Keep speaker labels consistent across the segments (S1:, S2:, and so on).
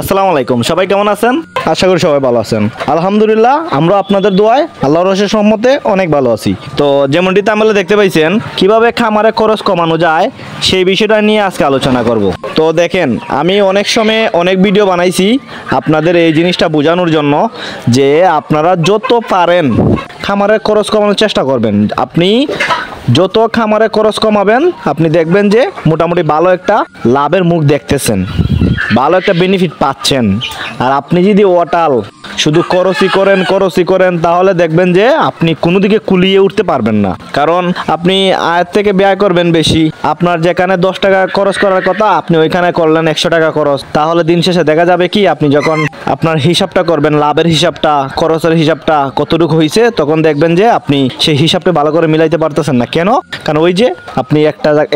S1: আসসালামু আলাইকুম, সবাই কেমন আছেন? আশা করি সবাই ভালো আছেন। আলহামদুলিল্লাহ, আমরা আপনাদের দোয়ায় আল্লাহর অশেষ রহমতে অনেক ভালো আছি। তো যেমনটিতে আমরা দেখতে পাইছেন কিভাবে খামারে খরচ কমানো যায় সেই বিষয়টা নিয়ে আজকে আলোচনা করব। তো দেখেন, আমি অনেক সময় অনেক ভিডিও বানাইছি আপনাদের এই জিনিসটা বোঝানোর জন্য যে আপনারা যত পারেন খামারের খরচ কমানোর চেষ্টা করবেন। আপনি যত খামারে খরচ কমাবেন আপনি দেখবেন যে মোটামুটি ভালো একটা লাভের মুখ দেখতেছেন, ভালো একটা বেনিফিট পাচ্ছেন। আর আপনি যদি ওটাল শুধু খরচই করেন তাহলে দেখবেন যে আপনি কোনো দিকে কুলিয়ে উঠতে পারবেন না। কারণ আপনি আয়ের থেকে ব্যয় করবেন বেশি। আপনার যেখানে 10 টাকা খরচ করার কথা আপনি ওইখানে করলেন 100 টাকা খরচ। তাহলে দিন শেষে দেখা যাবে কি, আপনি যখন আপনার হিসাবটা করবেন, লাভের হিসাবটা, খরচের হিসাবটা কতটুকু হয়েছে, তখন দেখবেন যে আপনি সেই হিসাবটা ভালো করে মিলাইতে পারতেছেন না। কেন? কারণ ওই যে আপনি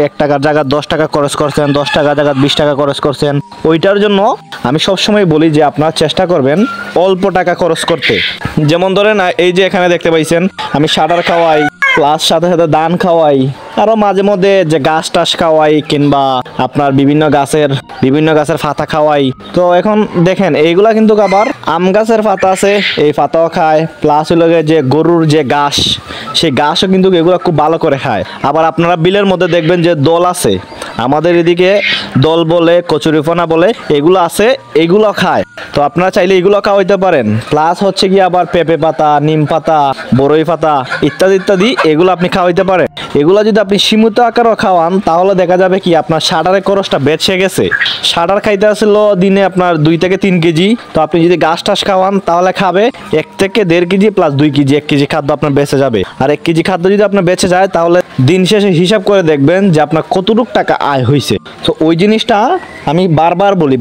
S1: 1 টাকার জায়গায় 10 টাকা খরচ করছেন, 10 টাকার জায়গায় 20 টাকা খরচ করছেন। ওইটার জন্য আমি সবসময় বলি যে আপনার চেষ্টা করবেন অল্প টাকা খরচ করতে। যেমন ধরেন এই যে এখানে দেখতে পাইছেন আমি শাটার খাওয়াই, প্লাস সাথে সাথে ধান খাওয়াই, আরও মাঝে মধ্যে যে গাছ টাছ খাওয়াই, কিংবা আপনার বিভিন্ন গাছের পাতা খাওয়াই। তো এখন দেখেন এইগুলা কিন্তু আবার আম গাছের পাতা আছে, এই পাতাও খায়, প্লাস হলো যে গরুর যে ঘাস, সেই ঘাসও কিন্তু এগুলো খুব ভালো করে খায়। আবার আপনারা বিলের মধ্যে দেখবেন যে দল আছে, আমাদের এদিকে দল বলে, কচুরিফনা বলে, এগুলো আছে, এগুলো খায়। তো আপনারা চাইলে এগুলো খাওয়াইতে পারেন। প্লাস হচ্ছে কি আবার পেঁপে পাতা, নিম পাতা, বড়ই পাতা ইত্যাদি ইত্যাদি এগুলো আপনি খাওয়াইতে পারেন। এগুলো যদি আপনি সীমিত আকারও খাওয়ান তাহলে দেখা যাবে কি আপনার শাটারের খরচটা বেঁচে গেছে। শাটার খাইতে আসলো দিনে আপনার 2 থেকে 3 কেজি। তো আপনি যদি গাছ টাছ খাওয়ান তাহলে খাবে 1 থেকে 1.5 কেজি প্লাস 2 কেজি, 1 কেজি খাদ্য আপনার বেঁচে যাবে। আর 1 কেজি খাদ্য যদি আপনার বেঁচে যায় তাহলে দিন শেষে হিসাব করে দেখবেন যে আপনার কতটুকু টাকা আয় হয়েছে। তো ওই জিনিসটা আমি বারবার বলি,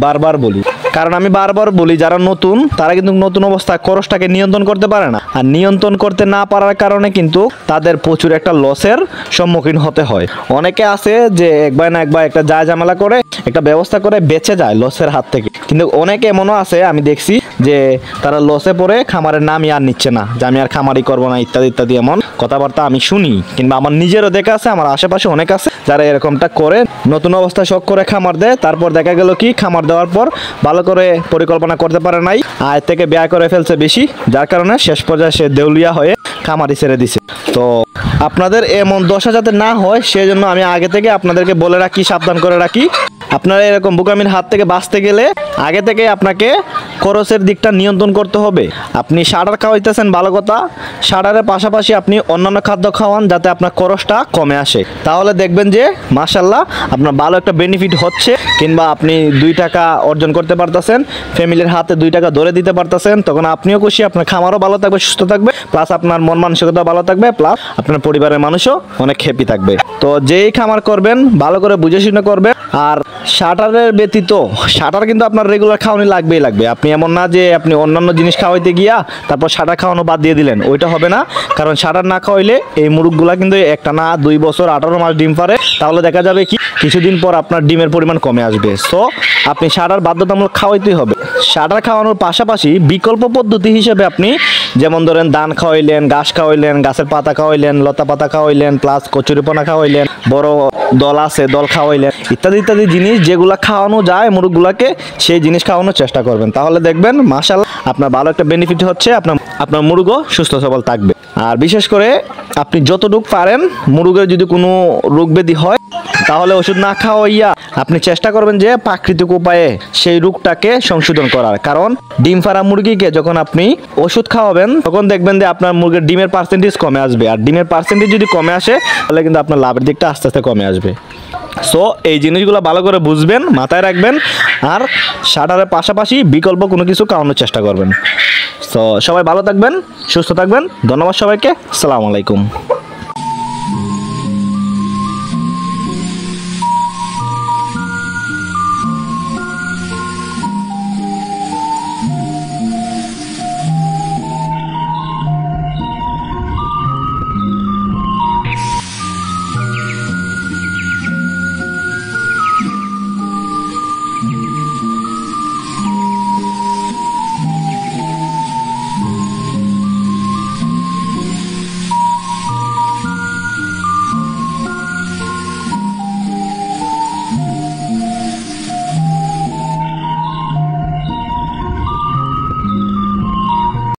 S1: কারণ আমি বারবার বলি যারা নতুন তারা কিন্তু নতুন অবস্থায় খরচটাকে নিয়ন্ত্রণ করতে পারে না। আর নিয়ন্ত্রণ করতে না পারার কারণে কিন্তু তাদের প্রচুর একটা লসের সম্মুখীন হতে হয়। অনেকে আছে যে একবার না একবার একটা ঝামেলা করে একটা ব্যবস্থা করে বেঁচে যায় লসের হাত থেকে। কিন্তু অনেকে এমনও আছে আমি দেখছি যে তারা লসে পড়ে খামারের নামই আর নিচ্ছে না, যে আমি আর খামারই করবো না ইত্যাদি ইত্যাদি এমন কথাবার্তা আমি শুনি, কিংবা আমার নিজেরও দেখা আছে, আমার আশেপাশে অনেক আছে যারা এরকমটা করে। নতুন অবস্থায় শখ করে খামার দেয়, তারপর দেখা গেল কি খামার দেওয়ার পর ভালো করে পরিকল্পনা করতে পারে নাই, আয় থেকে ব্যয় করে ফেলছে বেশি, যার কারণে শেষ পর্যায়ে সে দেউলিয়া হয়ে খামারি ছেড়ে দিছে। তো আপনাদের এমন দশা যাতে না হয় সেই জন্য আমি আগে থেকে আপনাদেরকে বলে রাখি, সাবধান করে রাখি। আপনারা এরকম বোকামির হাত থেকে বাঁচতে গেলে আগে থেকে আপনাকে খরচের দিকটা নিয়ন্ত্রণ করতে হবে। আপনি শাটার খাওয়াইতেছেন ভালো কথা, শাটারের পাশাপাশি আপনি অন্যান্য খাদ্য খাওয়ান যাতে আপনার খরচটা কমে আসে। তাহলে দেখবেন যে মাশাআল্লাহ আপনার ভালো একটা বেনিফিট হচ্ছে, কিংবা আপনি 2 টাকা অর্জন করতে পারতেছেন, ফ্যামিলির হাতে 2 টাকা ধরে দিতে পারতেছেন। তখন আপনিও খুশি, আপনার খামারও ভালো থাকবে, সুস্থ থাকবে, প্লাস আপনার মন মানসিকতা ভালো থাকবে, প্লাস আপনার পরিবারের মানুষও অনেক হ্যাপি থাকবে। তো যেই খামার করবেন ভালো করে বুঝে শুনে করবেন। আর শাটারের ব্যতীত শাটার কিন্তু আপনার রেগুলার খাওয়ানি লাগবে। আপনি এমন না যে আপনি অন্যান্য জিনিস খাওয়াইতে গিয়া তারপর শাটার খাওয়ানো বাদ দিয়ে দিলেন, ওইটা হবে না। কারণ শাটার না খাওয়াইলে এই মুরগগুলা কিন্তু একটা না 2 বছর 18 মাস ডিম পারে। তাহলে দেখা যাবে কি কিছুদিন পর আপনার ডিমের পরিমাণ কমে আসবে। সো আপনি শাটার বাধ্যতামূলক খাওয়াইতেই হবে। শাটার খাওয়ানোর পাশাপাশি বিকল্প পদ্ধতি হিসেবে আপনি যেমন ধরেন ধান খাওয়াইলেন, ঘাস খাওয়াইলেন, গাছের পাতা খাওয়াইলেন, লতা পাতা খাওয়াইলেন, প্লাস কচুরিপনা খাওয়াইলেন, বড় দল আছে দল খাওয়াইলেন, ইত্যাদি ইত্যাদি জিনিস যেগুলো খাওয়ানো যায় মুরগগুলাকে, সেই জিনিস খাওয়ানোর চেষ্টা করবেন। তাহলে দেখবেন মাশাআল্লাহ আপনার ভালো একটা বেনিফিট হচ্ছে, আপনার মুরগও সুস্থ সবল থাকবে। আর বিশেষ করে আপনি যতটুকু পারেন মুরগের যদি কোনো রোগ ব্যাধি হয় তাহলে ওষুধ না খাওয়াইয়া আপনি চেষ্টা করবেন যে প্রাকৃতিক উপায়ে সেই রোগটাকে সংশোধন করার। কারণ ডিম ফারা মুরগিকে যখন আপনি ওষুধ খাওয়াবেন তখন দেখবেন যে আপনার মুরগির ডিমের পার্সেন্টেজ কমে আসবে। আর ডিমের পার্সেন্টেজ যদি কমে আসে তাহলে কিন্তু আপনার লাভের দিকটা আস্তে আস্তে কমে আসবে। সো এই জিনিসগুলো ভালো করে বুঝবেন, মাথায় রাখবেন, আর শাটারের পাশাপাশি বিকল্প কোনো কিছু খাওয়ানোর চেষ্টা করবেন। সো সবাই ভালো থাকবেন, সুস্থ থাকবেন। ধন্যবাদ সবাইকে। আসসালামু আলাইকুম।